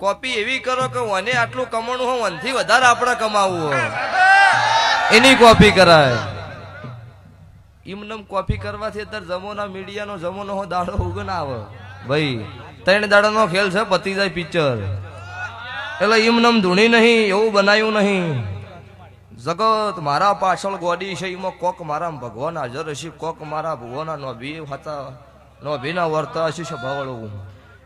Copy એવી કરો કે મને આટલું કમાણું હોય વનથી વધારે આપણે કમાવું હોય એની કોપી કરાય. એમનેમ કોપી કરવાથી અત્યારે જમોના મીડિયાનો જમોનો હો દાડો ઉગન આવે ભાઈ. 3 દાડાનો ખેલ છે, પતી જાય પિક્ચર. એટલે એમનેમ ધૂણી નહીં, એવું બનાવ્યું નહીં. જગત મારા પાછળ ગોડી છે, એમાં કોક મારા ભગવાન હાજર હશે, કોક મારા ભુવોના નોભી હતા, નોભીના વર્તા હશે સભાવળું.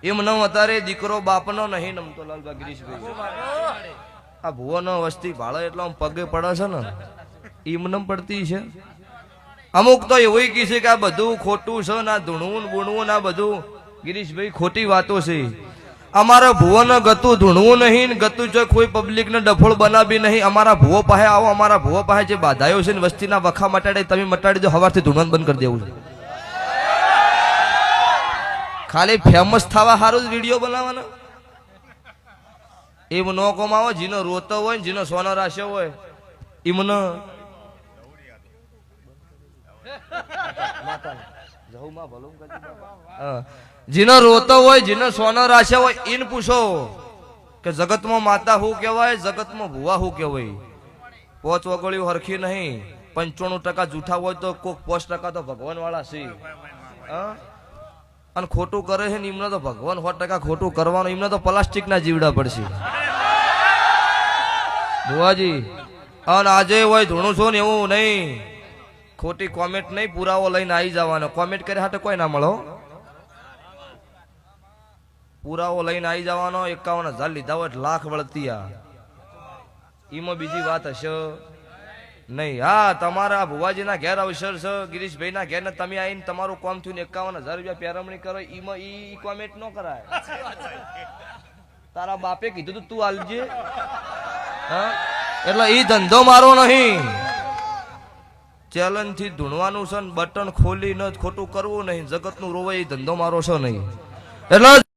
એમ ન અત્યારે દીકરો બાપનો નહીં નમતો લાલબા ગિરીશભાઈ. આ ભુવોનો વસ્તી ભાળે એટલે આમ પગે પડે છે ને, એમને પડતી છે. અમુક તો એવું કી છે કે આ બધું ખોટું છે, ના ધૂણવું બુણવું ના બધું ગિરીશભાઈ ખોટી વાતો છે. અમારા ભુવોને ગતું ધૂણવું નહીં, ગતું જો કોઈ પબ્લિક ને ડફોળ બનાવી નહીં. અમારા ભુવો પાસે આવો, અમારા ભુવો પાસે જે બાધાયો છે ને વસ્તીના વખા મટાડે તમે મટાડી દો, હવારથી ધૂણવાનું બંધ કરી દેવું છે. ખાલી ફેમસ થવા સારું જ વિડીયો બનાવવાના. એમ નો કમાવો. જેનો રોતો હોય, જેનો સોનો રાખ્યો હોય એમને જેનો રોતો હોય, જેનો સોનો રાખ્યો હોય એને પૂછો કે જગતમાં માતા શું કહેવાય, જગતમાં ભુવા શું કહેવાય. 5 વગોળ્યું હરખી નહીં, 95% જૂઠા હોય તો કોક 5% તો ભગવાન વાળા છે. અને ખોટું કરે છે ને એમને તો ભગવાન 100% ખોટું કરવાનું, એમને તો પ્લાસ્ટિક ના જીવડા પડશે ભુવાજી. અને આજે હોય ધૂણું છો ને એવું નહીં, ખોટી કોમેન્ટ નહીં, પુરાવો લઈને આવી જવાનો. કોમેન્ટ કરે હાટે કોઈ ના મળો, પુરાવો લઈને આવી જવાનો. 51,000 લીધા હોય લાખ વળતી એમાં બીજી વાત હશે નહીં. હા, તમારા ભુવાજીના ઘેર અવસર છે, ગિરીશભાઈ ના ઘેર ને તમે આવીને તમારું કામ થયું 51,000 રૂપિયા પેરમણી કરો, એમાં ઈ કોમેન્ટ ન કરાય. તારા બાપે કીધું તું આલજે. હા, એટલે ઈ ધંધો મારો નહીં. ચેલેન્જ થી ધૂણવાનું છે, બટન ખોલી ન ખોટું કરવું નહીં, જગત નું રોવાય ધંધો મારો છે નહીં. એટલે